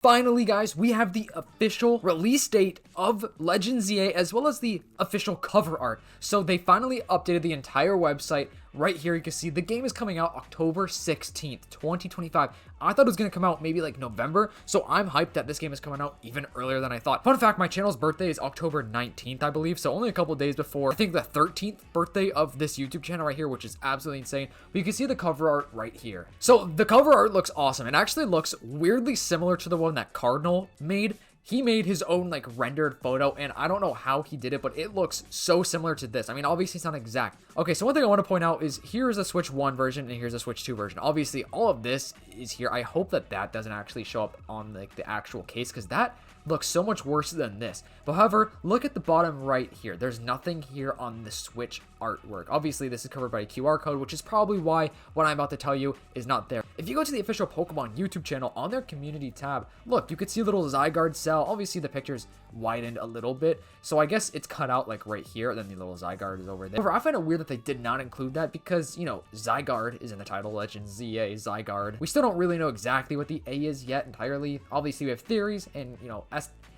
Finally, guys, we have the official release date of Legends ZA as well as the official cover art. So they finally updated the entire website. Right here, you can see the game is coming out October 16th, 2025. I thought it was going to come out maybe like November, so I'm hyped that this game is coming out even earlier than I thought. Fun fact, my channel's birthday is October 19th, I believe, so only a couple days before, I think, the 13th birthday of this YouTube channel right here, which is absolutely insane. But you can see the cover art right here. So the cover art looks awesome. It actually looks weirdly similar to the one that Cardinal made. He made his own like rendered photo, and I don't know how he did it, but it looks so similar to this. I mean, obviously it's not exact. Okay, so one thing I want to point out is here's a Switch 1 version and here's a Switch 2 version. Obviously, all of this is here. I hope that that doesn't actually show up on like the actual case, because that looks so much worse than this. But however, look at the bottom right here. There's nothing here on the Switch artwork. Obviously, this is covered by a QR code, which is probably why what I'm about to tell you is not there. If you go to the official Pokemon YouTube channel, on their community tab, look, you could see a little Zygarde cell. Obviously, the picture's widened a little bit, so I guess it's cut out like right here, then the little Zygarde is over there. However, I find it weird that they did not include that because, you know, Zygarde is in the title, Legends ZA, Zygarde. We still don't really know exactly what the A is yet entirely. Obviously, we have theories and, you know,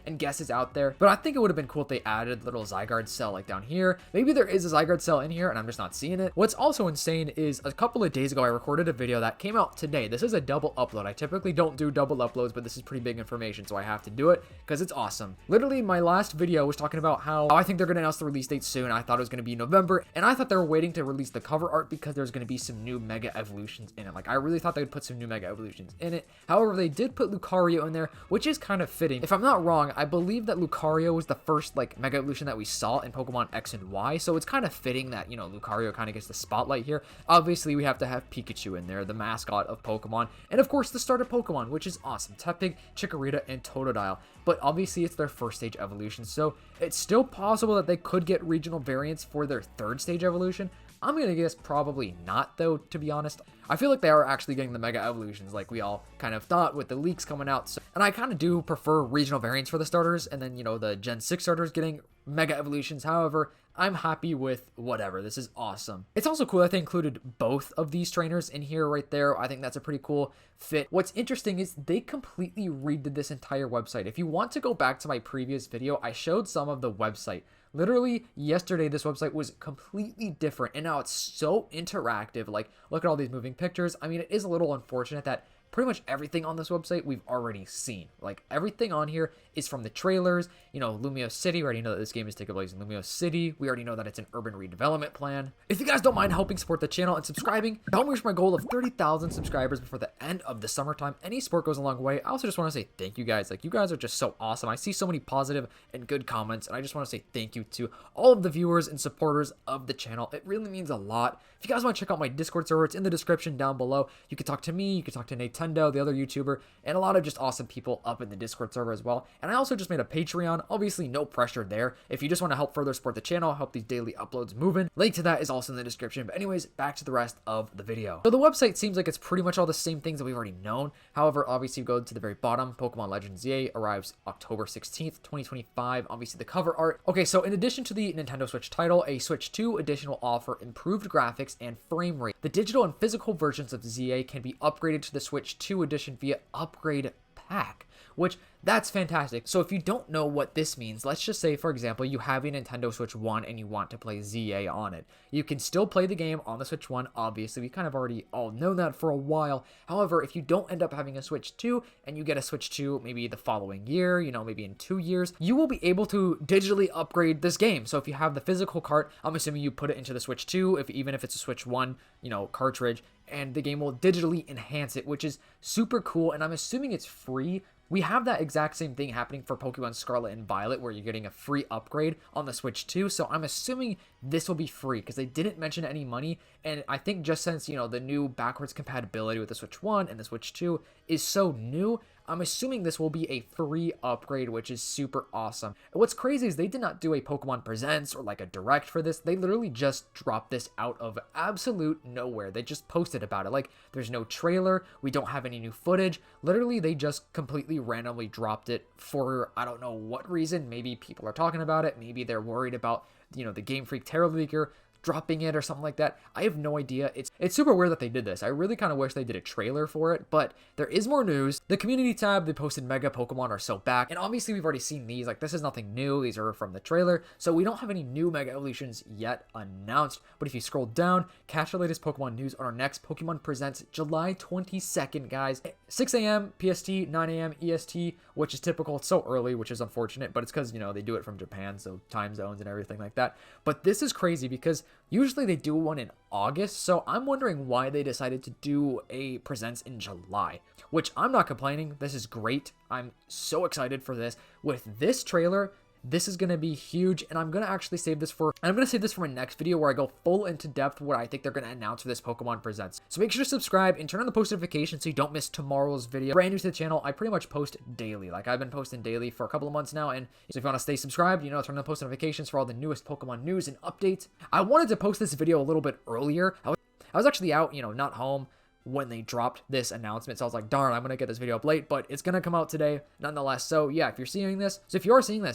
and guesses out there, but I think it would have been cool if they added little Zygarde cell like down here. Maybe there is a Zygarde cell in here and I'm just not seeing it. What's also insane is a couple of days ago I recorded a video that came out today. This is a double upload. I typically don't do double uploads, but this is pretty big information, so I have to do it because it's awesome. Literally, my last video was talking about how I think they're going to announce the release date soon. I thought it was going to be November, and I thought they were waiting to release the cover art because there's going to be some new Mega Evolutions in it. Like, I really thought they would put some new Mega Evolutions in it. However, they did put Lucario in there, which is kind of fitting. If I'm not wrong, I believe that Lucario was the first like Mega Evolution that we saw in Pokemon X and Y, so it's kind of fitting that, you know, Lucario kind of gets the spotlight here. Obviously, we have to have Pikachu in there, the mascot of Pokemon, and of course the starter Pokemon, which is awesome, Tepig, Chikorita, and Totodile. But obviously it's their first stage evolution, so it's still possible that they could get regional variants for their third stage evolution. I'm gonna guess probably not, though, to be honest. I feel like they are actually getting the Mega Evolutions like we all kind of thought with the leaks coming out. So, and I kind of do prefer regional variants for the starters, and then, you know, the Gen 6 starters getting Mega Evolutions. However, I'm happy with whatever. This is awesome. It's also cool that they included both of these trainers in here right there. I think that's a pretty cool fit. What's interesting is they completely redid this entire website. If you want to go back to my previous video, I showed some of the website. Literally yesterday, this website was completely different, and now it's so interactive. Like, look at all these moving pictures. I mean, it is a little unfortunate that pretty much everything on this website we've already seen. Like, everything on here is from the trailers. You know, Lumio City, we already know that this game is taking place in Lumio City. We already know that it's an urban redevelopment plan. If you guys don't mind helping support the channel and subscribing, help me reach my goal of 30,000 subscribers before the end of the summertime. Any support goes a long way. I also just want to say thank you guys. Like, you guys are just so awesome. I see so many positive and good comments, and I just want to say thank you to all of the viewers and supporters of the channel. It really means a lot. If you guys want to check out my Discord server, it's in the description down below. You can talk to me, you can talk to Nintendo, the other YouTuber, and a lot of just awesome people up in the Discord server as well. And I also just made a Patreon. Obviously, no pressure there. If you just want to help further support the channel, help these daily uploads moving, link to that is also in the description. But anyways, back to the rest of the video. So the website seems like it's pretty much all the same things that we've already known. However, obviously, you go to the very bottom. Pokemon Legends ZA arrives October 16th, 2025. Obviously, the cover art. Okay, so in addition to the Nintendo Switch title, a Switch 2 edition will offer improved graphics and frame rate. The digital and physical versions of ZA can be upgraded to the Switch 2 edition via Upgrade Pack, which that's fantastic. So if you don't know what this means, let's just say, for example, you have a Nintendo Switch 1 and you want to play ZA on it. You can still play the game on the Switch 1, obviously. We kind of already all know that for a while. However, if you don't end up having a Switch 2 and you get a Switch 2 maybe the following year, you know, maybe in 2 years, you will be able to digitally upgrade this game. So if you have the physical cart, I'm assuming you put it into the Switch 2, even if it's a Switch 1, you know, cartridge, and the game will digitally enhance it, which is super cool, and I'm assuming it's free. We have that exact same thing happening for Pokemon Scarlet and Violet, where you're getting a free upgrade on the Switch 2, so I'm assuming this will be free, because they didn't mention any money, and I think just since, you know, the new backwards compatibility with the Switch 1 and the Switch 2 is so new, I'm assuming this will be a free upgrade, which is super awesome. And what's crazy is they did not do a Pokemon Presents or like a direct for this. They literally just dropped this out of absolute nowhere. They just posted about it. Like, there's no trailer. We don't have any new footage. Literally, they just completely randomly dropped it for, I don't know what reason. Maybe people are talking about it. Maybe they're worried about, you know, the Game Freak Terror Leaker dropping it or something like that. I have no idea. It's super weird that they did this. I really kind of wish they did a trailer for it, but there is more news. The community tab, they posted Mega Pokemon are so back, and obviously we've already seen these. Like, this is nothing new. These are from the trailer, so we don't have any new Mega Evolutions yet announced. But if you scroll down, catch the latest Pokemon news on our next Pokemon Presents July 22nd, guys. 6 a.m. PST, 9 a.m. EST, which is typical. It's so early, which is unfortunate, but it's because, you know, they do it from Japan, so time zones and everything like that. But this is crazy because usually they do one in August, so I'm wondering why they decided to do a Presents in July, which I'm not complaining. This is great. I'm so excited for this. With this trailer, this is going to be huge, and I'm going to actually save this for my next video where I go full into depth what I think they're going to announce for this Pokemon Presents. So make sure to subscribe and turn on the post notifications so you don't miss tomorrow's video. Brand new to the channel, I pretty much post daily. Like, I've been posting daily for a couple of months now, and so if you want to stay subscribed, you know, turn on the post notifications for all the newest Pokemon news and updates. I wanted to post this video a little bit earlier. I was actually out, you know, not home when they dropped this announcement, so I was like, darn, I'm gonna get this video up late, but it's gonna come out today nonetheless. So yeah, if you are seeing this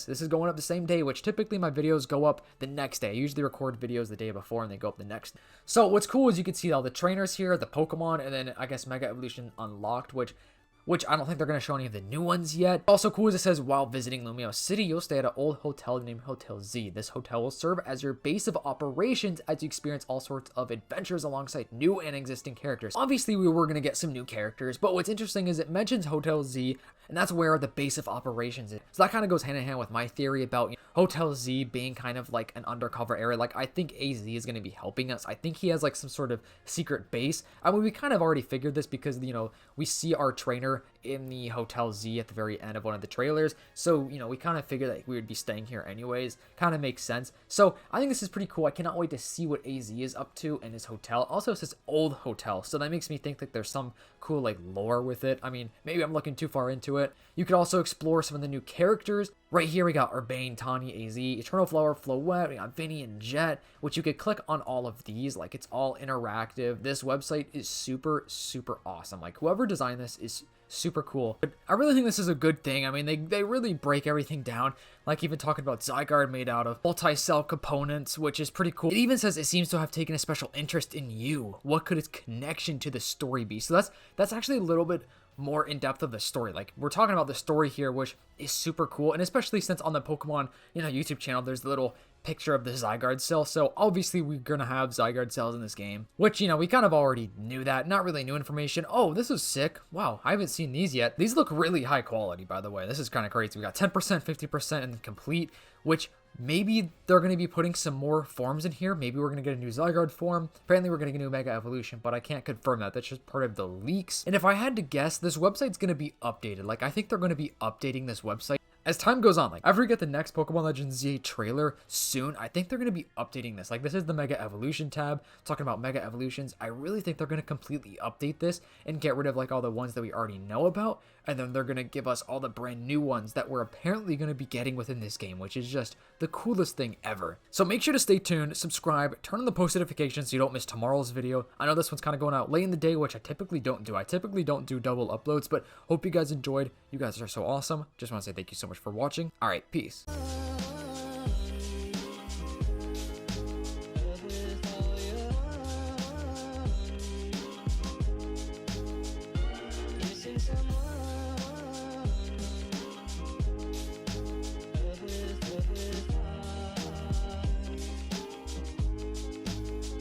is going up the same day, which typically my videos go up the next day. I usually record videos the day before and they go up the next. So what's cool is you can see all the trainers here, the Pokemon, and then I guess Mega Evolution Unlocked, which I don't think they're going to show any of the new ones yet. Also cool is it says, while visiting Lumio City, you'll stay at an old hotel named Hotel Z. This hotel will serve as your base of operations as you experience all sorts of adventures alongside new and existing characters. Obviously, we were going to get some new characters, but what's interesting is it mentions Hotel Z, and that's where the base of operations is. So that kind of goes hand in hand with my theory about, you know, Hotel Z being kind of like an undercover area. Like, I think AZ is going to be helping us. I think he has like some sort of secret base. I mean, we kind of already figured this because, you know, we see our trainer in the Hotel Z at the very end of one of the trailers, so, you know, we kind of figured that we would be staying here anyways. Kind of makes sense. So I think this is pretty cool. I cannot wait to see what AZ is up to in his hotel. Also, it says old hotel, so that makes me think that there's some cool like lore with it. I mean, maybe I'm looking too far into it. You could also explore some of the new characters. Right here we got Urbane, Tawny, AZ, Eternal Flower, Floette, we got Vinny and Jet, which you could click on all of these. Like, it's all interactive. This website is super, super awesome. Like, whoever designed this is super cool. But I really think this is a good thing. I mean, they really break everything down. Like, even talking about Zygarde made out of multi-cell components, which is pretty cool. It even says it seems to have taken a special interest in you. What could its connection to the story be? So that's actually a little bit more in depth of the story. Like, we're talking about the story here, which is super cool, and especially since on the Pokemon, you know, YouTube channel, there's the little picture of the Zygarde cell, so obviously we're gonna have Zygarde cells in this game, which, you know, we kind of already knew that. Not really new information. Oh, this is sick. Wow, I haven't seen these yet. These look really high quality, by the way. This is kind of crazy. We got 10%, 50%, and complete, which maybe they're going to be putting some more forms in here. Maybe we're going to get a new Zygarde form. Apparently, we're going to get a new Mega Evolution, but I can't confirm that. That's just part of the leaks. And if I had to guess, this website's going to be updated. Like, I think they're going to be updating this website as time goes on. Like, after we get the next Pokemon Legends Z trailer soon, I think they're going to be updating this. Like, this is the Mega Evolution tab, talking about Mega Evolutions. I really think they're going to completely update this and get rid of, like, all the ones that we already know about, and then they're going to give us all the brand new ones that we're apparently going to be getting within this game, which is just the coolest thing ever. So make sure to stay tuned, subscribe, turn on the post notifications so you don't miss tomorrow's video. I know this one's kind of going out late in the day, which I typically don't do. I typically don't do double uploads, but hope you guys enjoyed. You guys are so awesome. Just want to say thank you so much for watching. All right, peace.